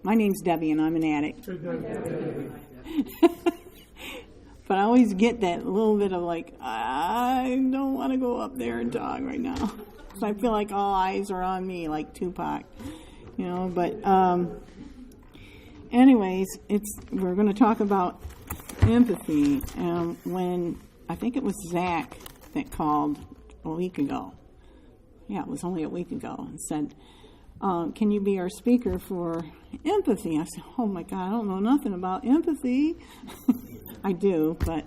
My name's Debbie, and I'm an addict. But I always get that little bit of like, I don't want to go up there and talk right now. So I feel like all eyes are on me, like Tupac, But anyways, we're going to talk about empathy. When I think it was Zach that called a week ago. Yeah, it was only a week ago, and said, can you be our speaker for empathy? I said, oh my God, I don't know nothing about empathy. I do, but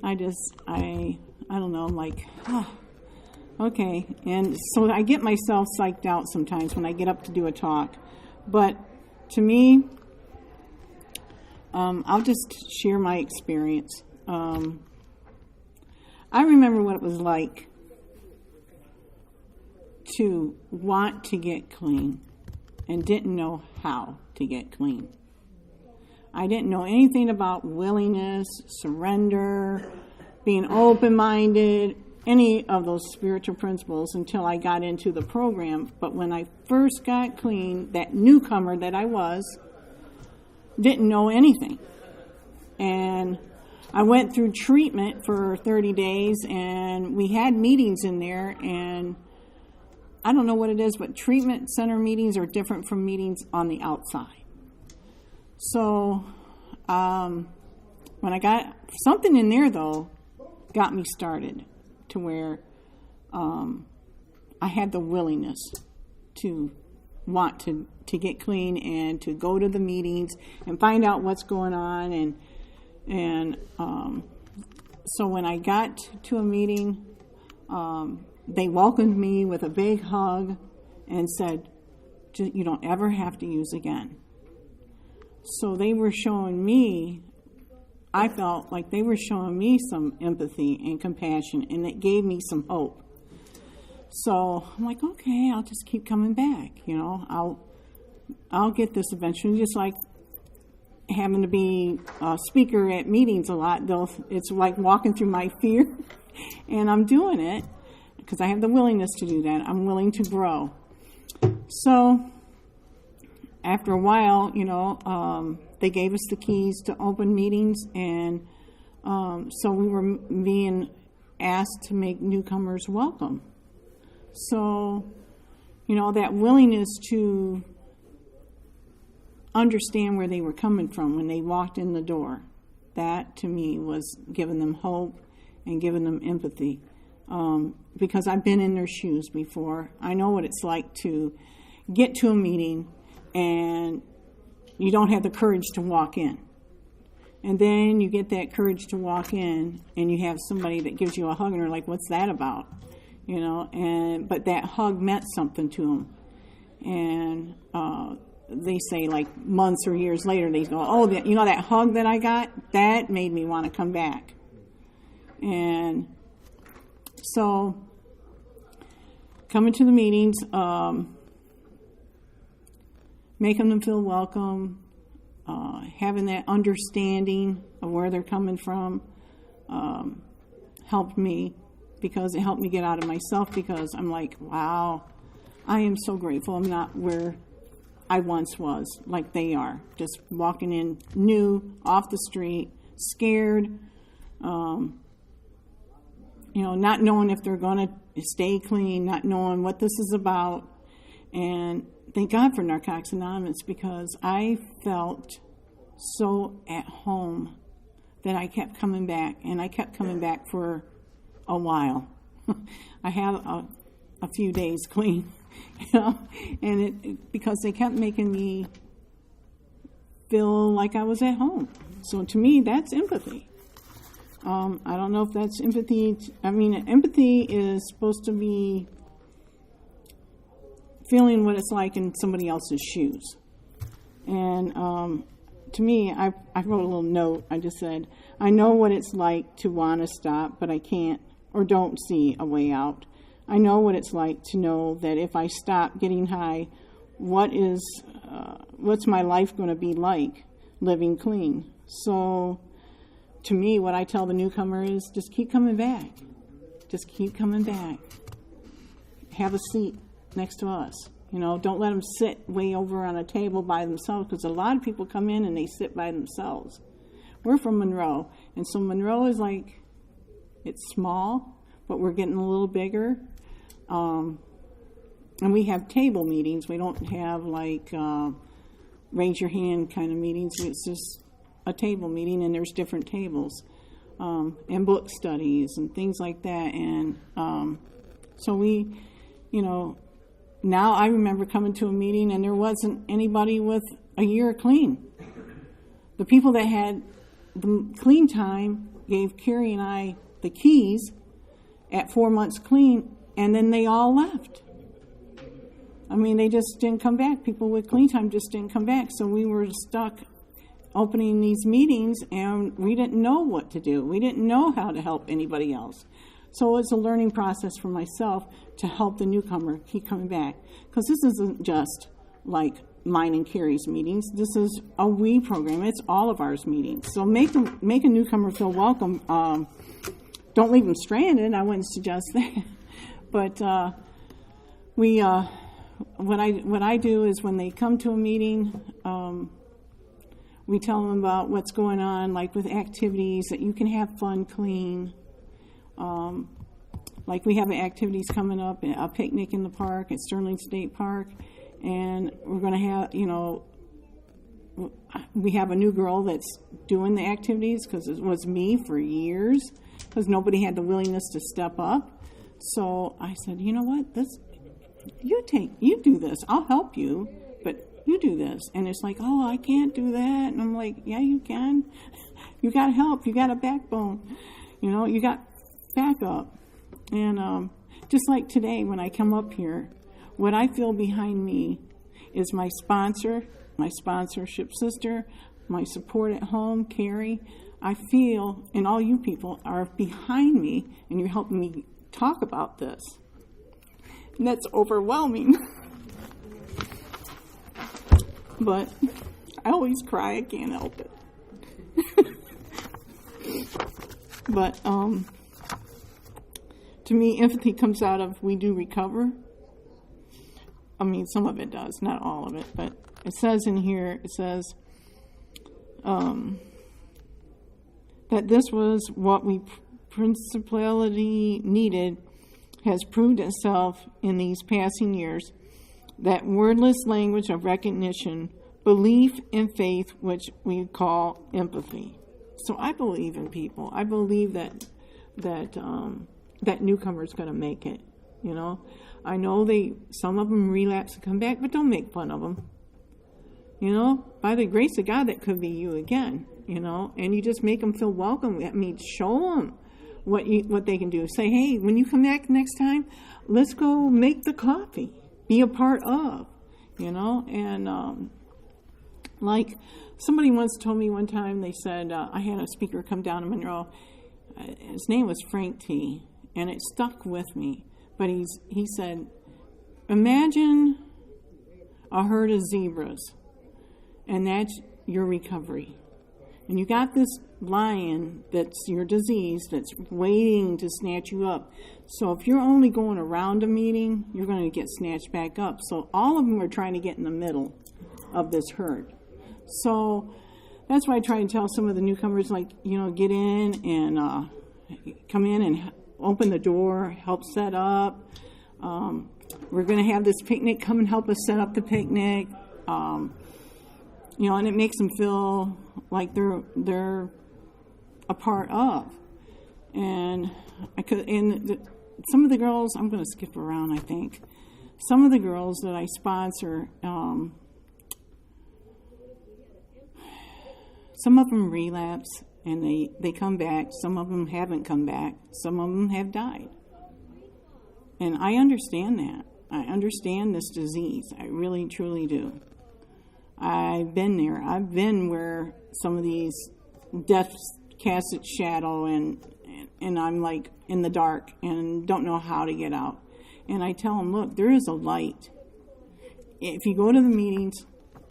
I don't know, I'm like, okay. And so I get myself psyched out sometimes when I get up to do a talk. But to me, I'll just share my experience. I remember what it was like to want to get clean and didn't know how to get clean. I didn't know anything about willingness, surrender, being open-minded, any of those spiritual principles until I got into the program. But when I first got clean, that newcomer that I was, didn't know anything. And I went through treatment for 30 days, and we had meetings in there, and I don't know what it is, but treatment center meetings are different from meetings on the outside. So when I got something in there, though, got me started to where I had the willingness to want to get clean and to go to the meetings and find out what's going on. And so when I got to a meeting, they welcomed me with a big hug and said, you don't ever have to use again. So they were showing me, I felt like they were showing me some empathy and compassion, and it gave me some hope. So I'm like, okay, I'll just keep coming back. I'll get this eventually. Just like having to be a speaker at meetings a lot, it's like walking through my fear, and I'm doing it because I have the willingness to do that. I'm willing to grow. So after a while, they gave us the keys to open meetings, and so we were being asked to make newcomers welcome. So, that willingness to understand where they were coming from when they walked in the door, that to me was giving them hope and giving them empathy. Because I've been in their shoes before. I know what it's like to get to a meeting and you don't have the courage to walk in. And then you get that courage to walk in and you have somebody that gives you a hug and they're like, what's that about? But that hug meant something to them. And they say like months or years later, they go, oh, that hug that I got, that made me want to come back. And so coming to the meetings, making them feel welcome, having that understanding of where they're coming from, helped me because it helped me get out of myself, because I'm like, wow, I am so grateful I'm not where I once was, like they are, just walking in new, off the street, scared, not knowing if they're going to stay clean, not knowing what this is about. And thank God for Narcotics Anonymous, because I felt so at home that I kept coming back, and I kept coming back for a while. I had a few days clean, and because they kept making me feel like I was at home. So to me, that's empathy. I don't know if that's empathy. Empathy is supposed to be feeling what it's like in somebody else's shoes. And to me, I wrote a little note. I just said, I know what it's like to want to stop, but I can't or don't see a way out. I know what it's like to know that if I stop getting high, what's my life going to be like living clean? So to me, what I tell the newcomer is just keep coming back. Just keep coming back. Have a seat next to us. You know, don't let them sit way over on a table by themselves, because a lot of people come in and they sit by themselves. We're from Monroe, and so Monroe is like, it's small, but we're getting a little bigger. And we have table meetings. We don't have like raise your hand kind of meetings. It's just a table meeting, and there's different tables, and book studies and things like that. And so we, you know, now I remember coming to a meeting and there wasn't anybody with a year clean. The people that had the clean time gave Carrie and I the keys at 4 months clean, and then they all left. I mean, they just didn't come back. People with clean time just didn't come back. So we were stuck opening these meetings, and we didn't know what to do. We didn't know how to help anybody else. So it's a learning process for myself to help the newcomer keep coming back. Because this isn't just like mine and Carrie's meetings. This is a we program. It's all of ours meetings. So make a newcomer feel welcome. Don't leave them stranded. I wouldn't suggest that. But what I do is when they come to a meeting, we tell them about what's going on, like with activities, that you can have fun, clean. Like we have activities coming up, a picnic in the park at Sterling State Park, and we're going to have, you know, we have a new girl that's doing the activities, because it was me for years, because nobody had the willingness to step up. So I said, you know what, you do this, I'll help you, but you do this. And it's like, oh, I can't do that. And I'm like, yeah, you can. You got help. You got a backbone. You know, you got backup. And just like today when I come up here, what I feel behind me is my sponsor, my sponsorship sister, my support at home, Carrie. I feel, and all you people are behind me, and you're helping me talk about this. And that's overwhelming. But I always cry. I can't help it. But to me, empathy comes out of we do recover. I mean, some of it does, not all of it. But it says in here, it says that this was what we principally needed, has proved itself in these passing years, that wordless language of recognition, belief and faith, which we call empathy. So I believe in people. I believe that newcomer's going to make it. You know, I know some of them relapse and come back, but don't make fun of them. You know, by the grace of God, that could be you again. You know, and you just make them feel welcome. I mean, show them what they can do. Say, hey, when you come back next time, let's go make the coffee. Be a part of, you know. And like somebody once told me one time, they said, I had a speaker come down to Monroe. His name was Frank T. And it stuck with me. But he said, imagine a herd of zebras, and that's your recovery. And you got this lion that's your disease that's waiting to snatch you up. So if you're only going around a meeting, you're going to get snatched back up. So all of them are trying to get in the middle of this herd. So that's why I try to tell some of the newcomers, like, you know, get in and come in and open the door, help set up. We're going to have this picnic. Come and help us set up the picnic. You know, and it makes them feel like they're a part of. And some of the girls, I'm going to skip around, I think. Some of the girls that I sponsor, some of them relapse and they come back. Some of them haven't come back. Some of them have died. And I understand that. I understand this disease. I really, truly do. I've been there. I've been where some of these deaths cast its shadow and I'm like in the dark and don't know how to get out. And I tell them, look, there is a light. If you go to the meetings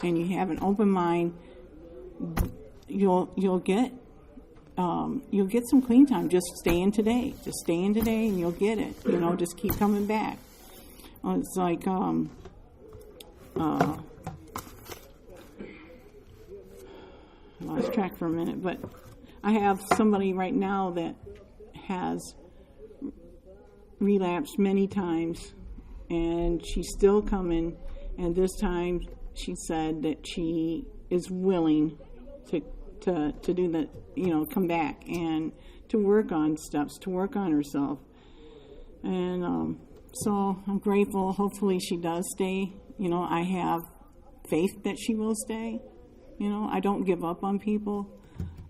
and you have an open mind, you'll get some clean time. Just stay in today. Just stay in today and you'll get it. You know, just keep coming back. It's like I lost track for a minute, but I have somebody right now that has relapsed many times, and she's still coming, and this time she said that she is willing to do the, come back and to work on steps, to work on herself. And so I'm grateful. Hopefully she does stay. I have faith that she will stay. I don't give up on people.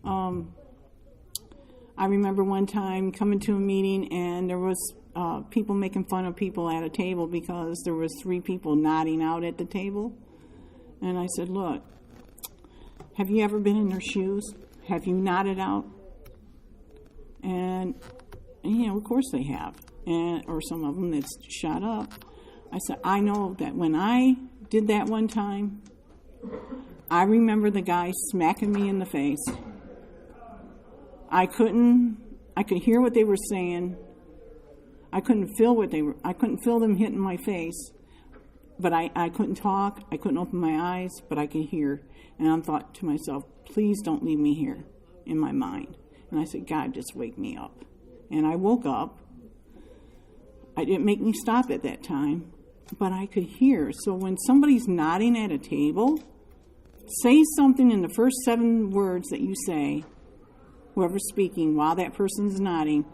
I remember one time coming to a meeting, and there was people making fun of people at a table because there was 3 people nodding out at the table. And I said, look, have you ever been in their shoes? Have you nodded out? And of course they have. Or some of them that's shut up. I said, I know that when I did that one time, I remember the guy smacking me in the face. I could hear what they were saying. I couldn't feel them hitting my face. But I couldn't talk. I couldn't open my eyes, but I could hear. And I thought to myself, please don't leave me here in my mind. And I said, God, just wake me up. And I woke up. It didn't make me stop at that time, but I could hear. So when somebody's nodding at a table, say something in the first 7 words that you say, whoever's speaking, while that person's nodding,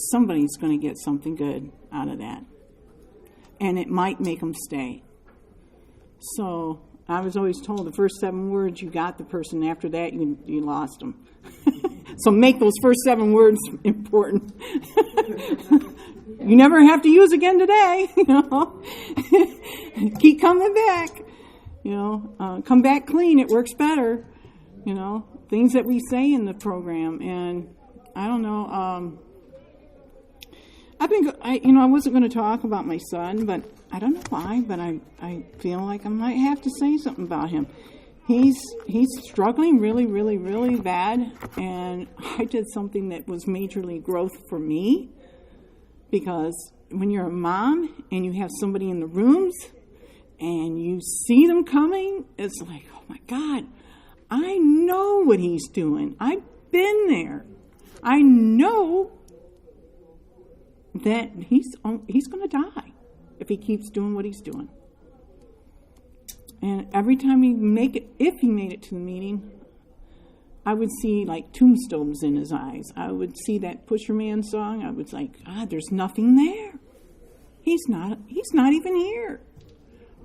somebody's going to get something good out of that. And it might make them stay. So I was always told the first 7 words, you got the person. After that, you lost them. So make those first 7 words important. You never have to use again today, Keep coming back, come back clean. It works better, things that we say in the program. And I don't know, I wasn't going to talk about my son, but I don't know why, but I feel like I might have to say something about him. He's struggling really, really, really bad, and I did something that was majorly growth for me, because when you're a mom and you have somebody in the rooms and you see them coming, it's like, oh my God, I know what he's doing. I've been there. I know that he's going to die if he keeps doing what he's doing. And every time if he made it to the meeting, I would see like tombstones in his eyes. I would see that Pusher Man song. I was like, God, there's nothing there. He's not even here.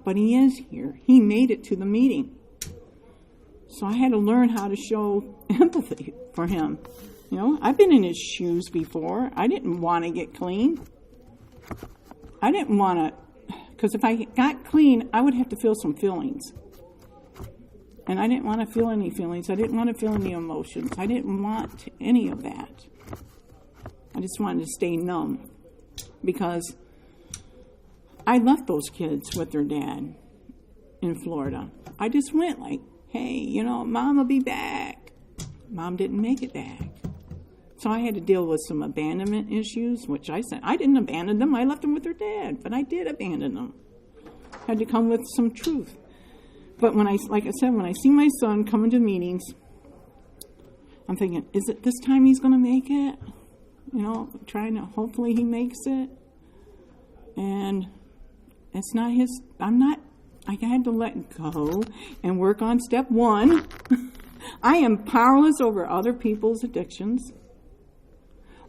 But he is here. He made it to the meeting. So I had to learn how to show empathy for him. I've been in his shoes before. I didn't want to get clean. I didn't want to, because if I got clean, I would have to feel some feelings. And I didn't want to feel any feelings. I didn't want to feel any emotions. I didn't want any of that. I just wanted to stay numb. Because I left those kids with their dad in Florida. I just went like, hey, Mom will be back. Mom didn't make it back. So I had to deal with some abandonment issues, which I said, I didn't abandon them. I left them with their dad, but I did abandon them. I had to come with some truth. But when I see my son coming to meetings, I'm thinking, is it this time he's going to make it? Hopefully he makes it. And it's not I had to let go and work on step 1. I am powerless over other people's addictions.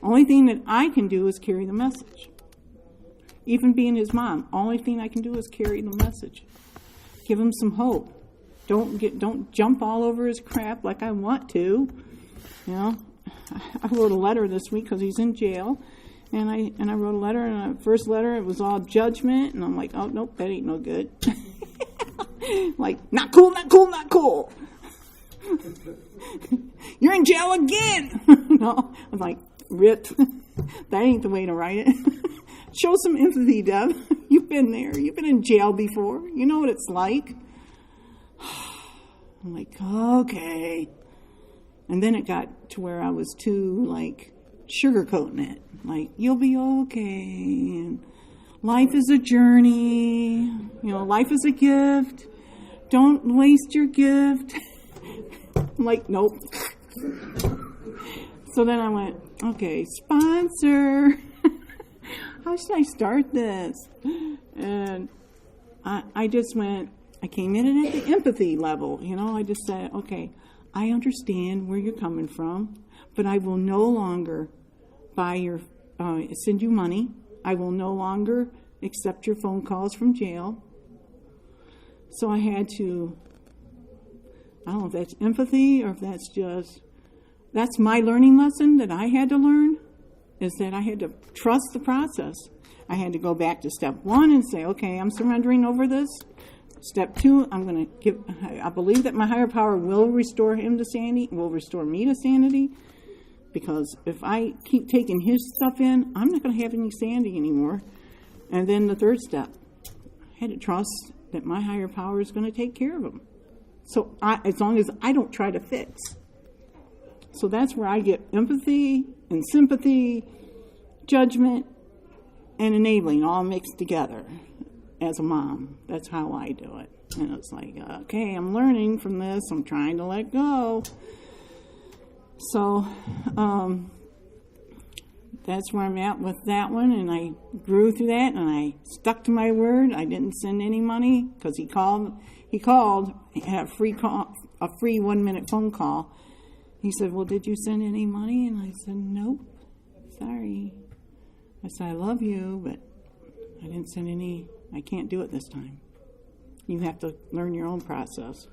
Only thing that I can do is carry the message. Even being his mom, only thing I can do is carry the message. Give him some hope. Don't jump all over his crap like I want to. I wrote a letter this week because he's in jail, and I wrote a letter. And the first letter, it was all judgment, and I'm like, oh nope, that ain't no good. Like, not cool, not cool, not cool. You're in jail again. I was like, rip. That ain't the way to write it. Show some empathy, Deb. You've been there. You've been in jail before. You know what it's like. I'm like, okay. And then it got to where I was too, sugarcoating it. Like, you'll be okay. And life is a journey. You know, life is a gift. Don't waste your gift. I'm like, nope. So then I went, okay, sponsor. How should I start this? And I just went, I came in at the empathy level. You know, I just said, okay, I understand where you're coming from, but I will no longer send you money. I will no longer accept your phone calls from jail. So I had to, I don't know if that's empathy or if that's my learning lesson that I had to learn, is that I had to trust the process. I had to go back to step 1 and say, okay, I'm surrendering over this. Step 2, I believe that my higher power will restore him to sanity, will restore me to sanity, because if I keep taking his stuff in, I'm not going to have any sanity anymore. And then the third step, I had to trust that my higher power is going to take care of him. So as long as I don't try to fix. So that's where I get empathy and sympathy, judgment, and enabling all mixed together as a mom. That's how I do it. And it's like, okay, I'm learning from this. I'm trying to let go. So that's where I'm at with that one. And I grew through that, and I stuck to my word. I didn't send any money because he called, had a free 1-minute phone call. He said, well, did you send any money? And I said, nope, sorry. I said, I love you, but I didn't send any. I can't do it this time. You have to learn your own process.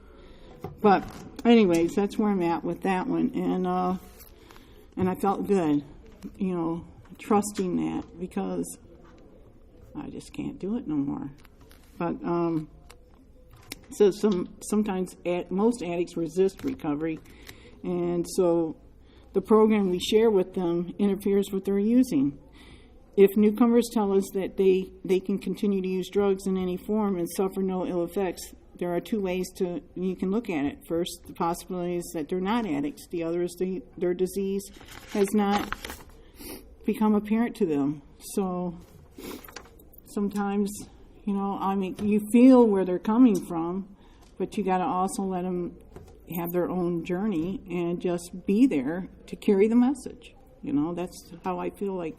But anyways, that's where I'm at with that one. And I felt good, you know, trusting that, because I just can't do it no more. But so sometimes most addicts resist recovery. And so the program we share with them interferes with their using. If newcomers tell us that they can continue to use drugs in any form and suffer no ill effects, there are 2 ways you can look at it. First, the possibility is that they're not addicts. The other is their disease has not become apparent to them. So sometimes, you know, I mean, you feel where they're coming from, but you got to also let them have their own journey and just be there to carry the message. You know, that's how I feel like.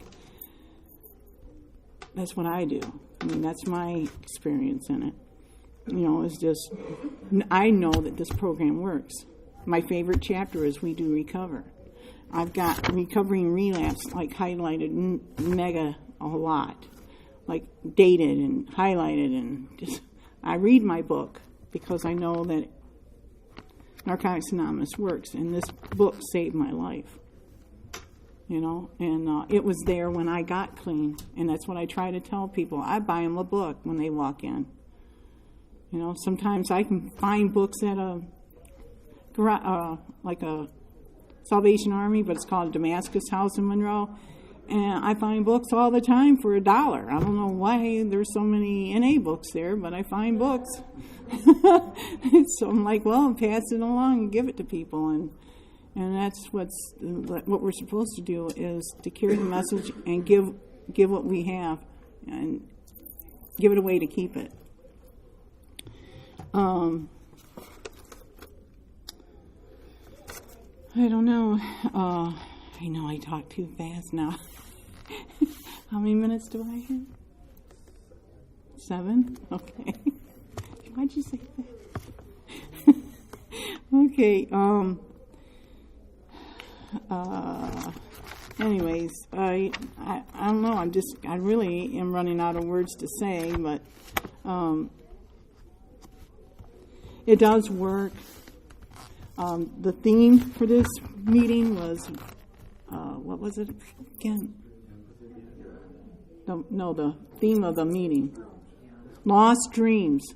That's what I do. I mean, that's my experience in it. You know, it's just, I know that this program works. My favorite chapter is We Do Recover. I've got recovery and relapse like highlighted mega a lot, like dated and highlighted, and just, I read my book because I know that Narcotics Anonymous works, and this book saved my life. You know, and it was there when I got clean, and that's what I try to tell people. I buy them a book when they walk in. You know, sometimes I can find books at like a Salvation Army, but it's called Damascus House in Monroe, and I find books all the time for $1. I don't know why there's so many NA books there, but I find books. So I'm like, well, pass it along and give it to people, and that's what we're supposed to do, is to carry the message and give what we have and give it away to keep it. I don't know. I know I talk too fast now. How many minutes do I have? 7? Okay. Why'd you say that? Okay. Anyways, I don't know. I really am running out of words to say, but it does work. The theme for this meeting was, what was it again? The theme of the meeting. Lost dreams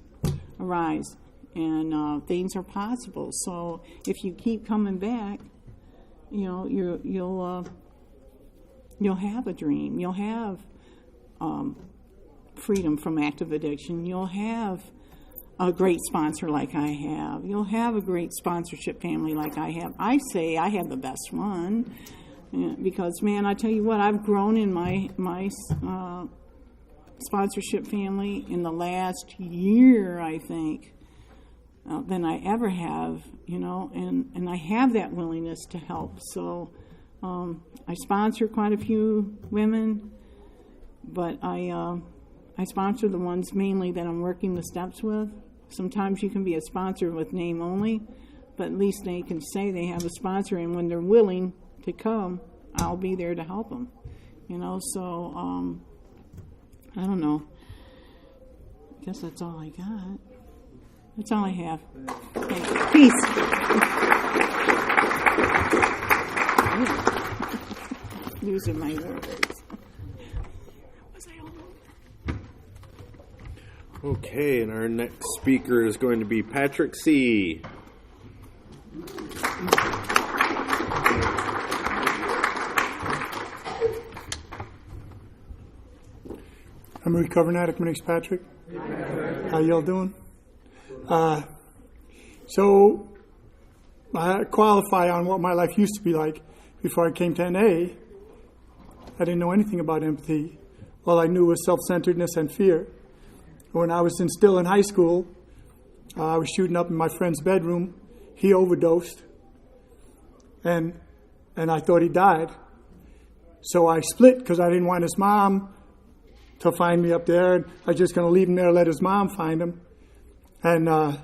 arise, and things are possible. So if you keep coming back, you know, you'll have a dream. You'll have freedom from active addiction. You'll have a great sponsor like I have. You'll have a great sponsorship family like I have. I say I have the best one, because, man, I tell you what, I've grown in my sponsorship family in the last year, I think, than I ever have, and I have that willingness to help. So I sponsor quite a few women, but I sponsor the ones mainly that I'm working the steps with. Sometimes you can be a sponsor with name only, but at least they can say they have a sponsor, and when they're willing to come, I'll be there to help them. So I don't know. I guess that's all I got. That's all I have. Peace. Losing my words. Was I all? Okay, and our next speaker is going to be Patrick C. I'm a recovering addict. My name's Patrick. How y'all doing? So I qualify on what my life used to be like before I came to NA. I didn't know anything about empathy. All I knew was self-centeredness and fear. When I was still in high school, I was shooting up in my friend's bedroom. He overdosed, and I thought he died. So I split because I didn't want his mom to find me up there. I was just going to leave him there, let his mom find him. And I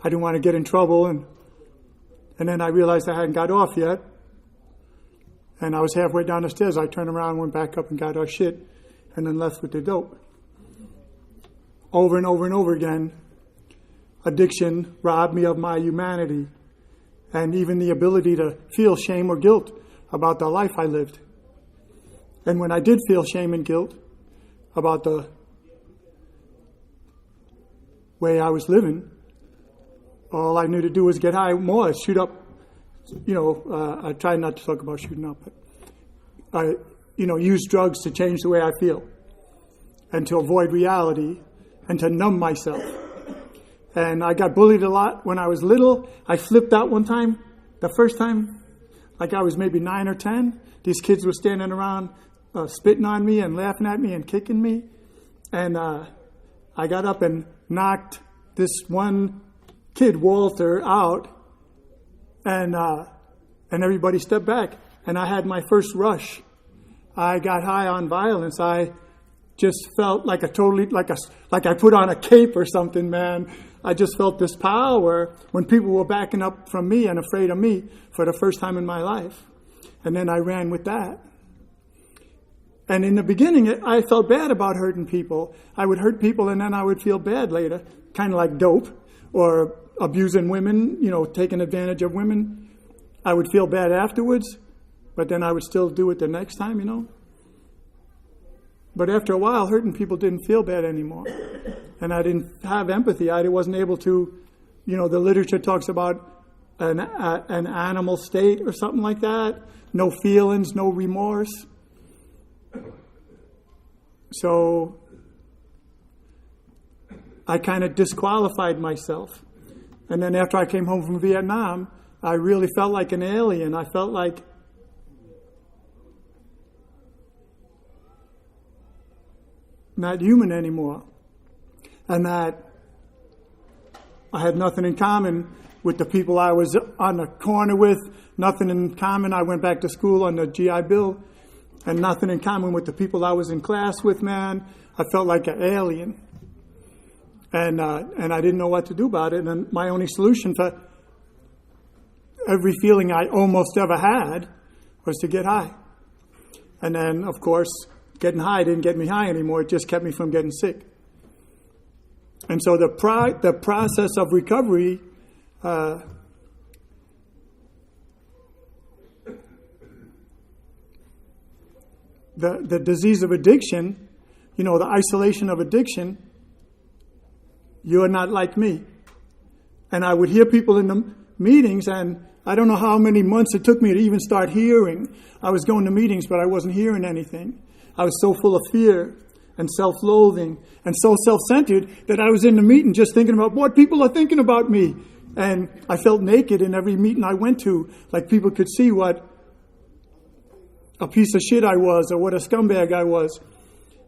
didn't want to get in trouble. And then I realized I hadn't got off yet. And I was halfway down the stairs. I turned around, went back up and got our shit, and then left with the dope. Over and over and over again, addiction robbed me of my humanity and even the ability to feel shame or guilt about the life I lived. And when I did feel shame and guilt about the way I was living, all I knew to do was get high more, shoot up. I try not to talk about shooting up, but I, use drugs to change the way I feel and to avoid reality and to numb myself. And I got bullied a lot when I was little. I flipped out one time, the first time, like I was maybe 9 or 10. These kids were standing around spitting on me and laughing at me and kicking me. And I got up and knocked this one kid, Walter, out. And everybody stepped back. And I had my first rush. I got high on violence. I just felt like I put on a cape or something, man. I just felt this power when people were backing up from me and afraid of me for the first time in my life. And then I ran with that. And in the beginning, I felt bad about hurting people. I would hurt people and then I would feel bad later, kind of like dope or abusing women, taking advantage of women. I would feel bad afterwards, but then I would still do it the next time, But after a while, hurting people didn't feel bad anymore. And I didn't have empathy. I wasn't able to, the literature talks about an animal state or something like that. No feelings, no remorse. So I kind of disqualified myself. And then after I came home from Vietnam, I really felt like an alien. I felt like not human anymore. And that I had nothing in common with the people I was on the corner with, nothing in common. I went back to school on the GI Bill, and nothing in common with the people I was in class with, man. I felt like an alien. And I didn't know what to do about it. And my only solution for every feeling I almost ever had was to get high. And then, of course, getting high didn't get me high anymore. It just kept me from getting sick. And so the process of recovery the disease of addiction, the isolation of addiction, you are not like me. And I would hear people in the meetings, and I don't know how many months it took me to even start hearing. I was going to meetings, but I wasn't hearing anything. I was so full of fear and self-loathing and so self-centered that I was in the meeting just thinking about what people are thinking about me. And I felt naked in every meeting I went to, like people could see what a piece of shit I was or what a scumbag I was.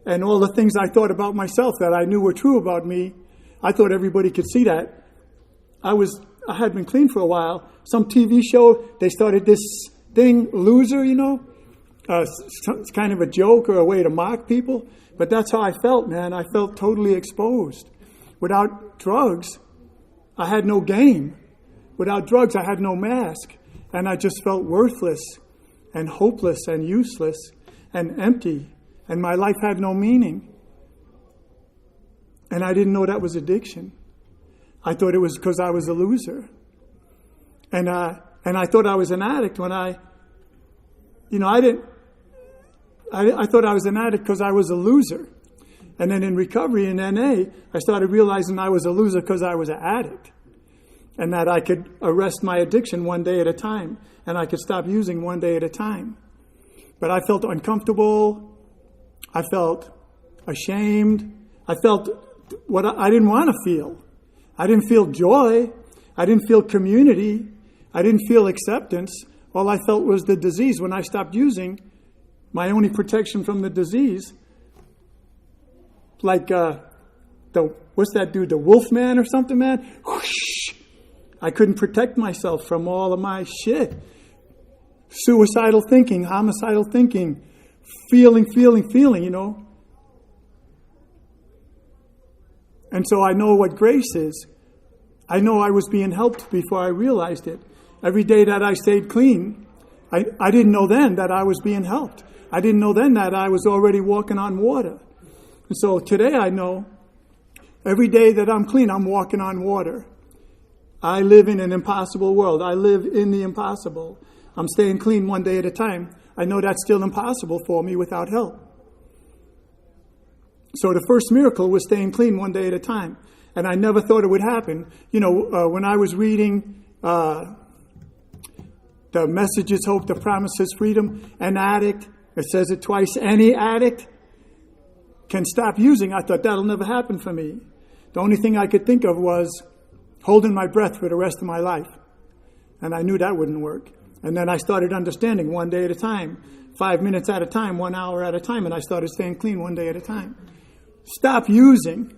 and all the things I thought about myself that I knew were true about me, I thought everybody could see that. I had been clean for a while. Some TV show, they started this thing, Loser, it's kind of a joke or a way to mock people. But that's how I felt, man. I felt totally exposed. Without drugs, I had no game. Without drugs, I had no mask. And I just felt worthless and hopeless and useless and empty. And my life had no meaning. And I didn't know that was addiction. I thought it was because I was a loser. And I thought I was an addict when I thought I was an addict because I was a loser. And then in recovery in NA, I started realizing I was a loser because I was an addict. And that I could arrest my addiction one day at a time. And I could stop using one day at a time. But I felt uncomfortable. I felt ashamed. I felt what I didn't want to feel. I didn't feel joy. I didn't feel community. I didn't feel acceptance. All I felt was the disease. When I stopped using, my only protection from the disease, like what's that dude, the Wolfman or something, man? Whoosh! I couldn't protect myself from all of my shit. Suicidal thinking, homicidal thinking, feeling, And so I know what grace is. I know I was being helped before I realized it. Every day that I stayed clean, I didn't know then that I was being helped. I didn't know then that I was already walking on water. And so today I know every day that I'm clean, I'm walking on water. I live in an impossible world. I live in the impossible. I'm staying clean one day at a time. I know that's still impossible for me without help. So the first miracle was staying clean one day at a time. And I never thought it would happen. When I was reading the Messages, Hope, the Promises, Freedom, an addict, it says it twice, any addict can stop using. I thought that'll never happen for me. The only thing I could think of was holding my breath for the rest of my life. And I knew that wouldn't work. And then I started understanding one day at a time, 5 minutes at a time, 1 hour at a time, and I started staying clean one day at a time. Stop using.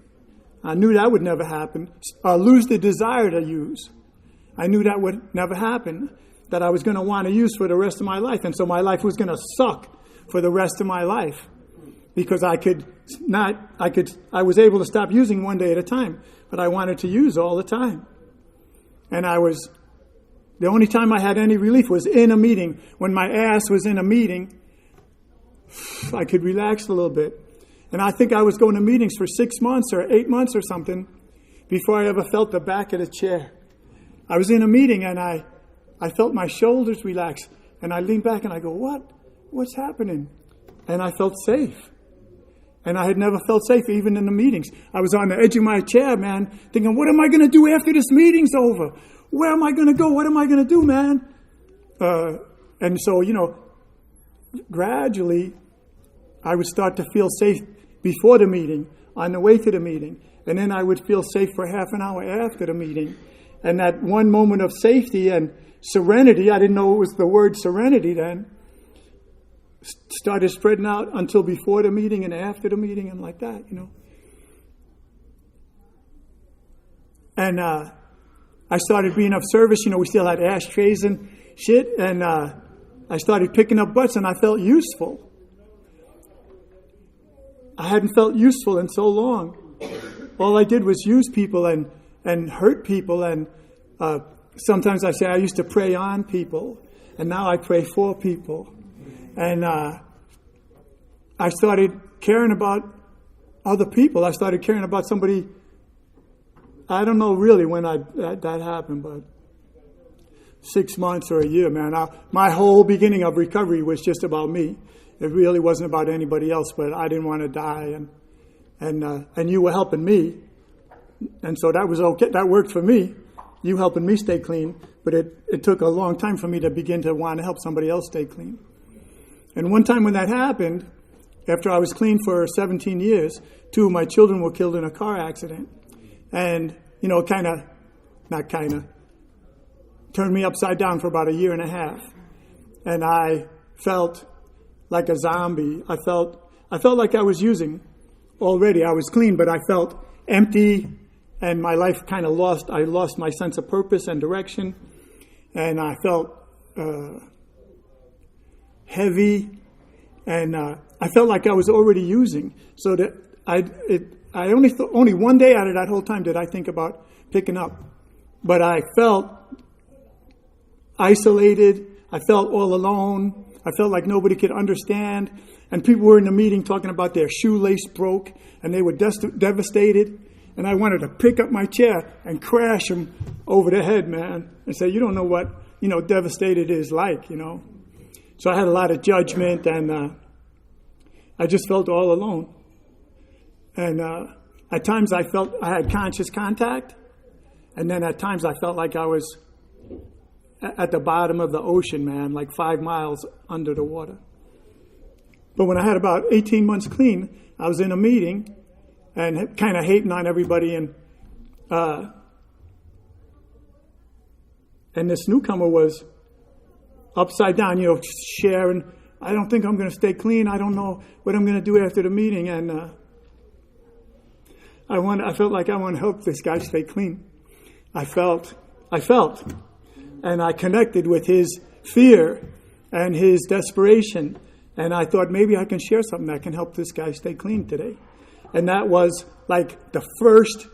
I knew that would never happen. Lose the desire to use. I knew that would never happen, that I was going to want to use for the rest of my life. And so my life was going to suck for the rest of my life because I was able to stop using one day at a time, but I wanted to use all the time. And the only time I had any relief was in a meeting. When my ass was in a meeting, I could relax a little bit. And I think I was going to meetings for 6 months or 8 months or something before I ever felt the back of the chair. I was in a meeting and I felt my shoulders relax. And I leaned back and I go, what's happening? And I felt safe. And I had never felt safe even in the meetings. I was on the edge of my chair, man, thinking, what am I going to do after this meeting's over? Where am I going to go? What am I going to do, man? And so, gradually, I would start to feel safe before the meeting, on the way to the meeting. And then I would feel safe for half an hour after the meeting. And that one moment of safety and serenity, I didn't know it was the word serenity then, started spreading out until before the meeting and after the meeting and like that, And I started being of service. We still had ashtrays and shit. And I started picking up butts and I felt useful. I hadn't felt useful in so long. All I did was use people and hurt people. And sometimes I say I used to prey on people. And now I pray for people. And I started caring about other people. I started caring about somebody. I don't know really when that happened, but 6 months or a year, man. My whole beginning of recovery was just about me. It really wasn't about anybody else, but I didn't want to die, and you were helping me, and so that was okay. That worked for me. You helping me stay clean, but it took a long time for me to begin to want to help somebody else stay clean. And one time when that happened, after I was clean for 17 years, 2 of my children were killed in a car accident. And, turned me upside down for about a year and a half. And I felt like a zombie. I I felt like I was using already. I was clean, but I felt empty, and my life kind of I lost my sense of purpose and direction, and I felt heavy, and I felt like I was already using. So that I only one day out of that whole time did I think about picking up, but I felt isolated. I felt all alone. I felt like nobody could understand. And people were in the meeting talking about their shoelace broke, and they were devastated. And I wanted to pick up my chair and crash them over the head, man, and say, you don't know what, devastated is like, So I had a lot of judgment, and I just felt all alone. And at times I felt I had conscious contact, and then at times I felt like I was at the bottom of the ocean, man, like 5 miles under the water. But when I had about 18 months clean, I was in a meeting and kind of hating on everybody, and this newcomer was upside down, sharing, I don't think I'm going to stay clean. I don't know what I'm going to do after the meeting. And I felt like I want to help this guy stay clean. I felt, and I connected with his fear and his desperation. And I thought maybe I can share something that can help this guy stay clean today. And that was like the first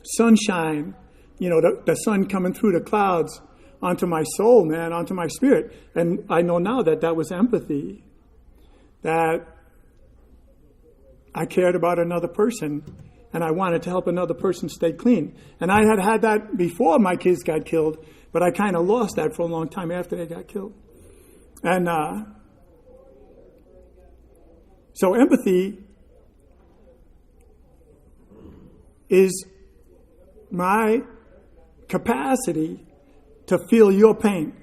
sunshine, the sun coming through the clouds onto my soul, man, onto my spirit. And I know now that was empathy, that I cared about another person, and I wanted to help another person stay clean. And I had that before my kids got killed, but I kind of lost that for a long time after they got killed. And so empathy is my capacity to feel your pain.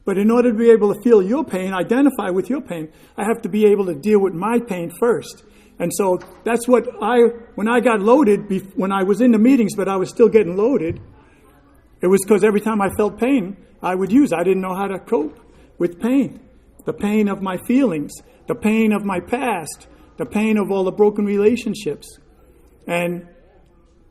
But in order to be able to feel your pain, identify with your pain, I have to be able to deal with my pain first. And so that's when I got loaded, when I was in the meetings, but I was still getting loaded, it was because every time I felt pain, I would use. I didn't know how to cope with pain. The pain of my feelings, the pain of my past, the pain of all the broken relationships. And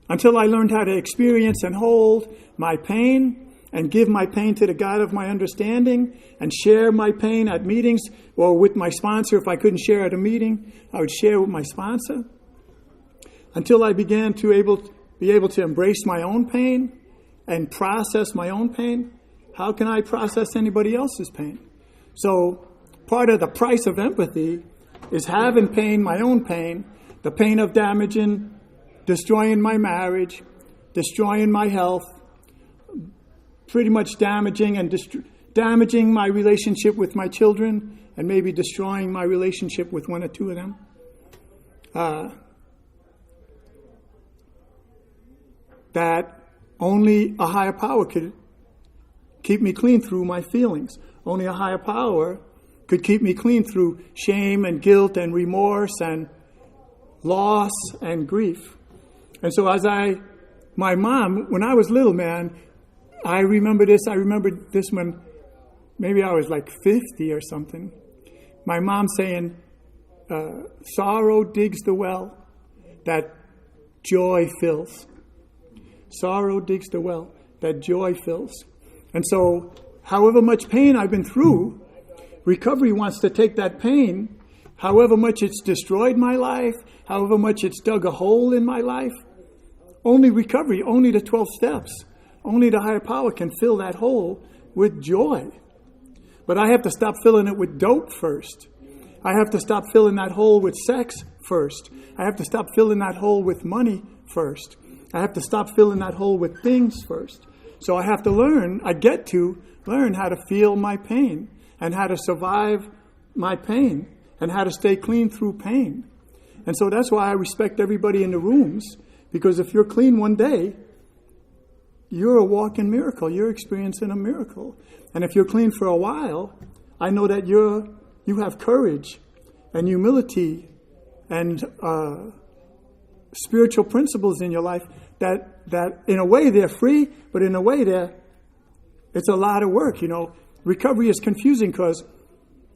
until I learned how to experience and hold my pain and give my pain to the God of my understanding and share my pain at meetings or with my sponsor. If I couldn't share at a meeting, I would share with my sponsor. Until I began to be able to embrace my own pain and process my own pain, how can I process anybody else's pain? So part of the price of empathy is having pain, my own pain, the pain of destroying my marriage, destroying my health, pretty much damaging my relationship with my children, and maybe destroying my relationship with one or two of them. That only a higher power could keep me clean through my feelings. Only a higher power could keep me clean through shame and guilt and remorse and loss and grief. And so my mom, when I was little, man, I remember this when maybe I was like 50 or something. My mom saying, sorrow digs the well that joy fills. Sorrow digs the well that joy fills. And so however much pain I've been through, recovery wants to take that pain, however much it's destroyed my life, however much it's dug a hole in my life, only recovery, only the 12 steps, only the higher power can fill that hole with joy. But I have to stop filling it with dope first. I have to stop filling that hole with sex first. I have to stop filling that hole with money first. I have to stop filling that hole with things first. So I have to learn how to feel my pain and how to survive my pain and how to stay clean through pain. And so that's why I respect everybody in the rooms, because if you're clean one day, you're a walking miracle. You're experiencing a miracle. And if you're clean for a while, I know that you have courage and humility and spiritual principles in your life that in a way they're free, but in a way it's a lot of work. Recovery is confusing because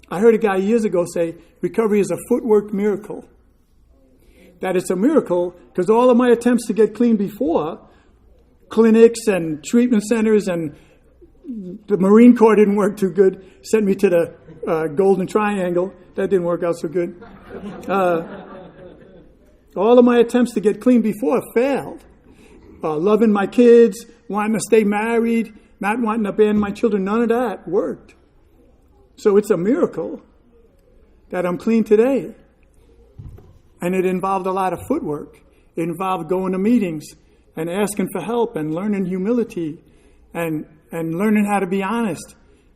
I heard a guy years ago say, recovery is a footwork miracle. That it's a miracle because all of my attempts to get clean before, clinics and treatment centers and the Marine Corps didn't work too good, sent me to the Golden Triangle. That didn't work out so good. All of my attempts to get clean before failed. Loving my kids, wanting to stay married, not wanting to abandon my children, none of that worked. So it's a miracle that I'm clean today. And it involved a lot of footwork. It involved going to meetings and asking for help and learning humility and learning how to be honest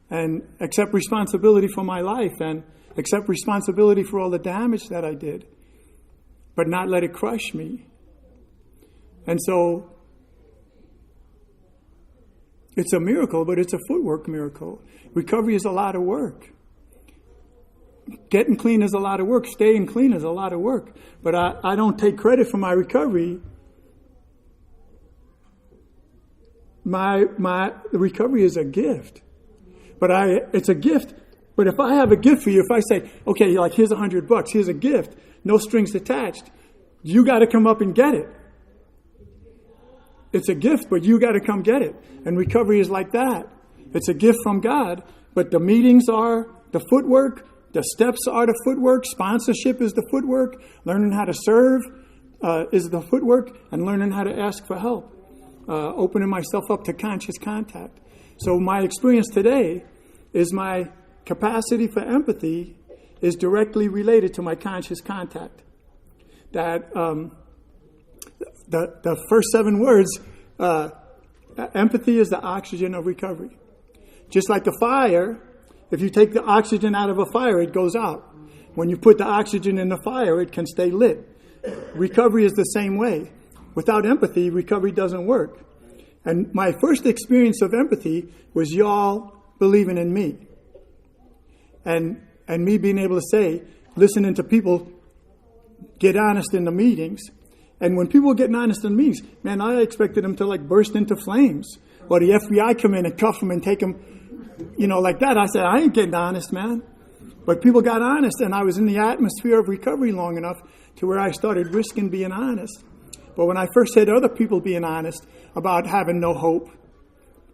and accept responsibility for my life and accept responsibility for all the damage that I did, but not let it crush me. And so it's a miracle, but it's a footwork miracle. Recovery is a lot of work. Getting clean is a lot of work. Staying clean is a lot of work. But I don't take credit for my recovery. The recovery is a gift. But it's a gift. But if I have a gift for you, if I say, okay, like here's $100, here's a gift, no strings attached, you got to come up and get it. It's a gift, but you got to come get it. And recovery is like that. It's a gift from God, but the meetings are the footwork, the steps are the footwork, sponsorship is the footwork, learning how to serve is the footwork, and learning how to ask for help, opening myself up to conscious contact. So my experience today is my capacity for empathy is directly related to my conscious contact. That the first 7 words, empathy is the oxygen of recovery. Just like a fire, if you take the oxygen out of a fire, it goes out. When you put the oxygen in the fire, it can stay lit. Recovery is the same way. Without empathy, recovery doesn't work. And my first experience of empathy was y'all believing in me. And me being able to say, listening to people get honest in the meetings. And when people were getting honest in the meetings, man, I expected them to like burst into flames. Or the FBI come in and cuff them and take them, like that. I said, I ain't getting honest, man. But people got honest, and I was in the atmosphere of recovery long enough to where I started risking being honest. But when I first had other people being honest about having no hope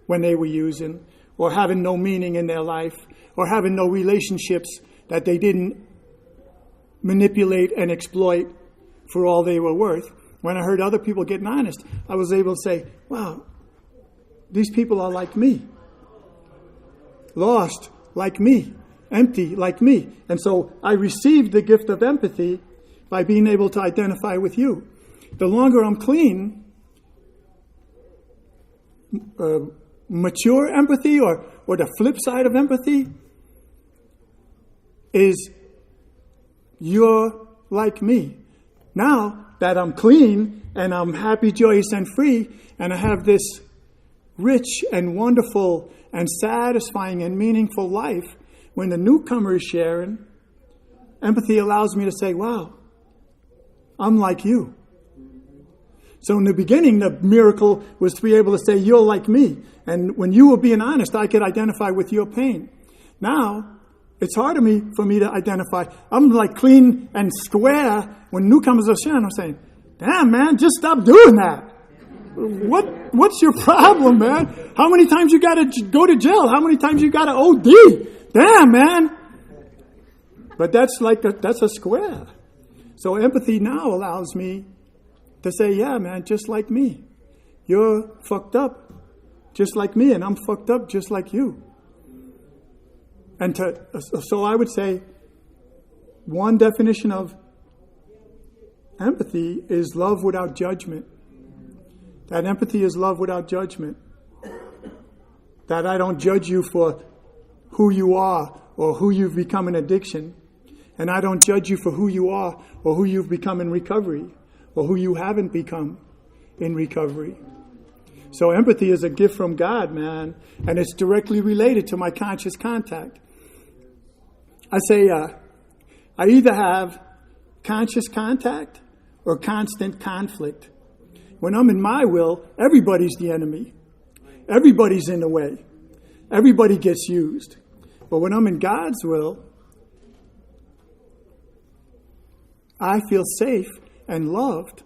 when they were using, or having no meaning in their life, or having no relationships that they didn't manipulate and exploit for all they were worth, when I heard other people getting honest, I was able to say, wow, these people are like me. Lost like me. Empty like me. And so I received the gift of empathy by being able to identify with you. The longer I'm clean, mature empathy or the flip side of empathy is you're like me. Now that I'm clean and I'm happy, joyous, and free, and I have this rich and wonderful and satisfying and meaningful life, when the newcomer is sharing, empathy allows me to say, wow, I'm like you. So in the beginning, the miracle was to be able to say, you're like me. And when you were being honest, I could identify with your pain. Now, it's hard for me to identify. I'm like clean and square. When newcomers are sharing, I'm saying, damn, man, just stop doing that. What's your problem, man? How many times you got to go to jail? How many times you got to OD? Damn, man. But that's a square. So empathy now allows me to say, yeah, man, just like me. You're fucked up just like me, and I'm fucked up just like you. And so I would say one definition of empathy is love without judgment. That empathy is love without judgment. That I don't judge you for who you are or who you've become in addiction. And I don't judge you for who you are or who you've become in recovery or who you haven't become in recovery. So empathy is a gift from God, man. And it's directly related to my conscious contact. I say I either have conscious contact or constant conflict. When I'm in my will, everybody's the enemy. Everybody's in the way. Everybody gets used. But when I'm in God's will, I feel safe and loved,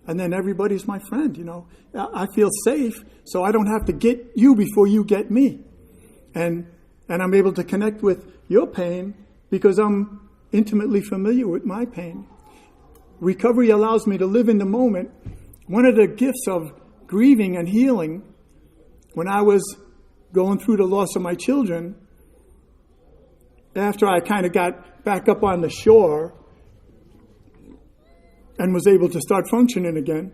and then everybody's my friend, you know. I feel safe, so I don't have to get you before you get me. And I'm able to connect with your pain because I'm intimately familiar with my pain. Recovery allows me to live in the moment. One of the gifts of grieving and healing, when I was going through the loss of my children, after I kind of got back up on the shore and was able to start functioning again,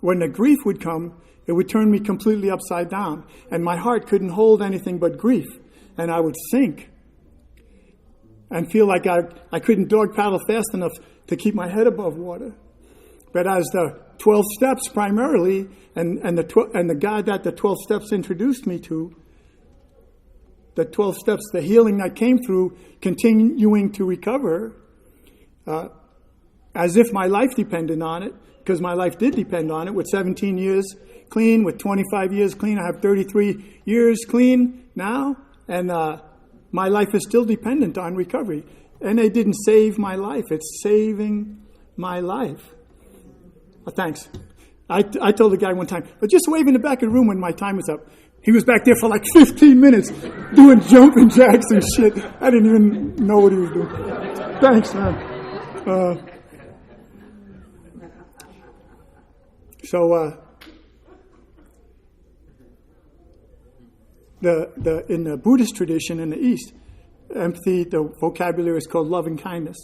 when the grief would come, it would turn me completely upside down. And my heart couldn't hold anything but grief. And I would sink and feel like I couldn't dog paddle fast enough to keep my head above water. But as the 12 steps primarily, and the God that the 12 steps introduced me to, the 12 steps, the healing I came through, continuing to recover, as if my life depended on it, because my life did depend on it, with 17 years clean, with 25 years clean. I have 33 years clean now, and my life is still dependent on recovery. And they didn't save my life. It's saving my life. Thanks. I told the guy one time, but just wave in the back of the room when my time was up. He was back there for like 15 minutes doing jumping jacks and shit. I didn't even know what he was doing. Thanks, man. In the Buddhist tradition in the East, empathy, the vocabulary is called loving kindness.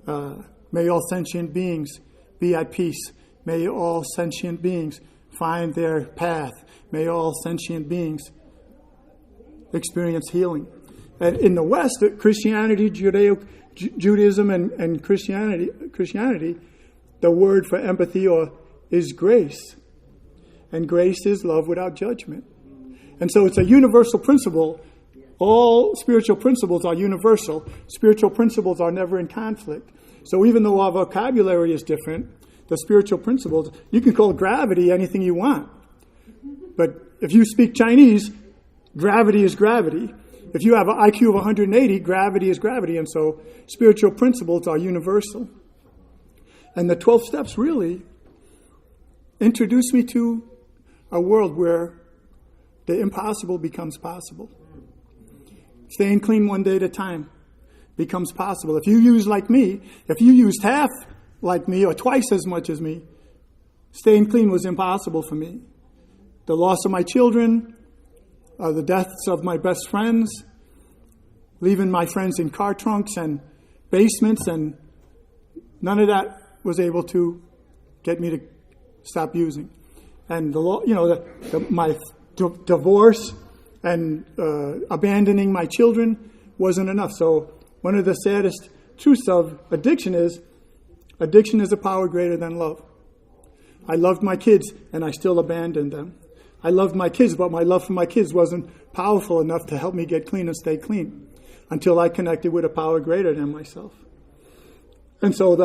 May all sentient beings be at peace. May all sentient beings find their path. May all sentient beings experience healing. And in the West, Christianity, Judaism, and Christianity, the word for empathy is grace. And grace is love without judgment. And so it's a universal principle. All spiritual principles are universal. Spiritual principles are never in conflict. So even though our vocabulary is different, the spiritual principles, you can call gravity anything you want. But if you speak Chinese, gravity is gravity. If you have an IQ of 180, gravity is gravity. And so spiritual principles are universal. And the 12 steps really introduce me to a world where the impossible becomes possible. Staying clean one day at a time becomes possible. If you use like me, if you used half like me or twice as much as me, staying clean was impossible for me. The loss of my children, the deaths of my best friends, leaving my friends in car trunks and basements, and none of that was able to get me to stop using. And my divorce and abandoning my children wasn't enough. So one of the saddest truths of addiction is a power greater than love. I loved my kids and I still abandoned them. I loved my kids, but my love for my kids wasn't powerful enough to help me get clean and stay clean until I connected with a power greater than myself. And so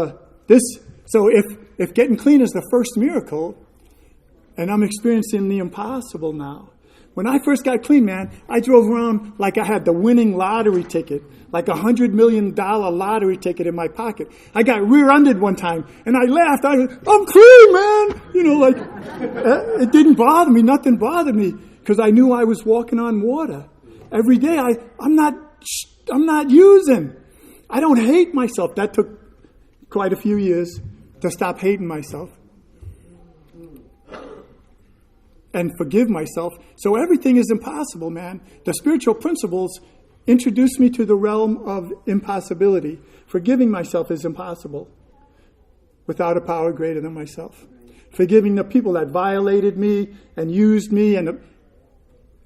if getting clean is the first miracle, and I'm experiencing the impossible now. When I first got clean, man, I drove around like I had the winning lottery ticket, like $100 million lottery ticket in my pocket. I got rear-ended one time, and I laughed. I'm clean, man! It didn't bother me. Nothing bothered me, because I knew I was walking on water. Every day, I'm not using. I don't hate myself. That took quite a few years to stop hating myself and forgive myself. So everything is impossible, man. The spiritual principles introduce me to the realm of impossibility. Forgiving myself is impossible without a power greater than myself. Forgiving the people that violated me and used me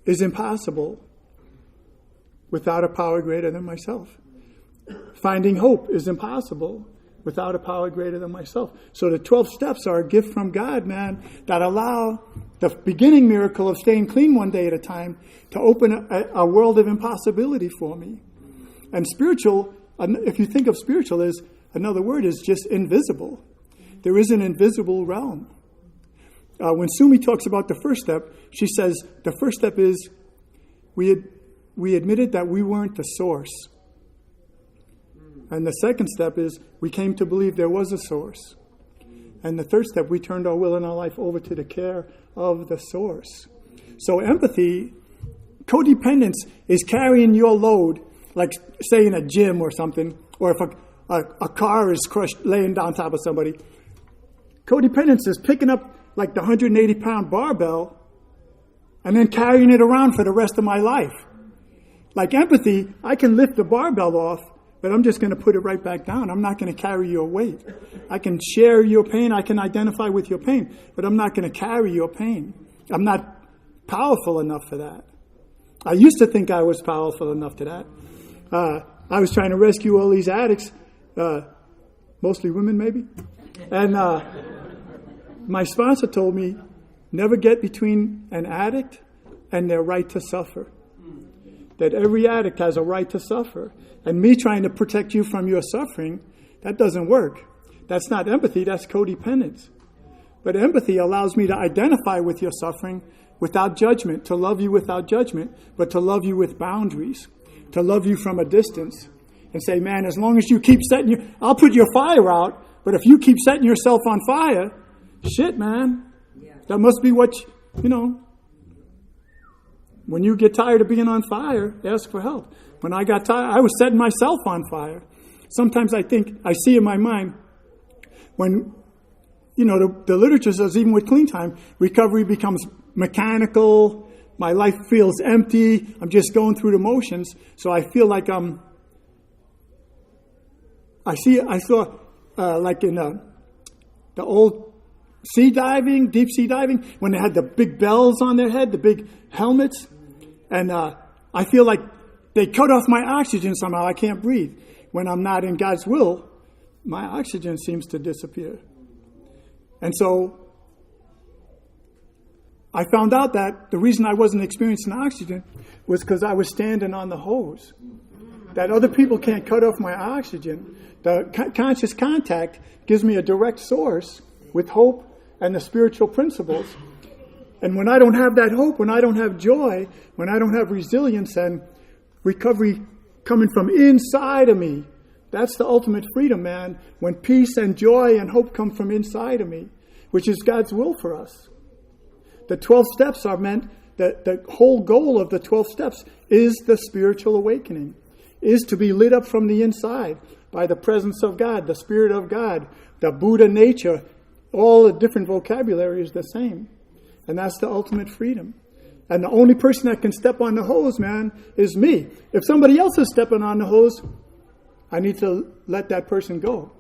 is impossible without a power greater than myself. Finding hope is impossible without a power greater than myself. So the 12 steps are a gift from God, man, that allow the beginning miracle of staying clean one day at a time to open a world of impossibility for me. And spiritual, if you think of spiritual as another word, is just invisible. There is an invisible realm. When Sumi talks about the first step, she says the first step is we admitted that we weren't the source. And the second step is we came to believe there was a source. And the third step, we turned our will and our life over to the care of the source. So empathy, codependence is carrying your load, like say in a gym or something, or if a car is crushed laying down top of somebody. Codependence is picking up like the 180-pound barbell and then carrying it around for the rest of my life. Like empathy, I can lift the barbell off, but I'm just going to put it right back down. I'm not going to carry your weight. I can share your pain. I can identify with your pain, but I'm not going to carry your pain. I'm not powerful enough for that. I used to think I was powerful enough to that. I was trying to rescue all these addicts, mostly women maybe. And my sponsor told me, never get between an addict and their right to suffer. That every addict has a right to suffer. And me trying to protect you from your suffering, that doesn't work. That's not empathy, that's codependence. But empathy allows me to identify with your suffering without judgment, to love you without judgment, but to love you with boundaries, to love you from a distance. And say, man, as long as you keep I'll put your fire out, but if you keep setting yourself on fire, shit, man, that must be what, when you get tired of being on fire, ask for help. When I got tired, I was setting myself on fire. Sometimes I see in my mind, when, the literature says even with clean time, recovery becomes mechanical, my life feels empty, I'm just going through the motions, so I feel like I saw like in the old deep sea diving, when they had the big bells on their head, the big helmets, and I feel like they cut off my oxygen somehow. I can't breathe. When I'm not in God's will, my oxygen seems to disappear. And so I found out that the reason I wasn't experiencing oxygen was because I was standing on the hose. That other people can't cut off my oxygen. The conscious contact gives me a direct source with hope and the spiritual principles. And when I don't have that hope, when I don't have joy, when I don't have resilience and recovery coming from inside of me, that's the ultimate freedom, man. When peace and joy and hope come from inside of me, which is God's will for us. The 12 steps are meant, the whole goal of the 12 steps is the spiritual awakening, is to be lit up from the inside by the presence of God, the Spirit of God, the Buddha nature. All the different vocabulary is the same. And that's the ultimate freedom. And the only person that can step on the hose, man, is me. If somebody else is stepping on the hose, I need to let that person go.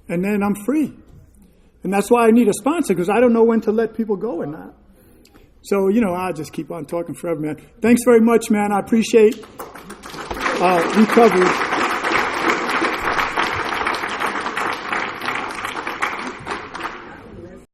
And then I'm free. And that's why I need a sponsor, because I don't know when to let people go or not. So, I'll just keep on talking forever, man. Thanks very much, man. I appreciate recovery.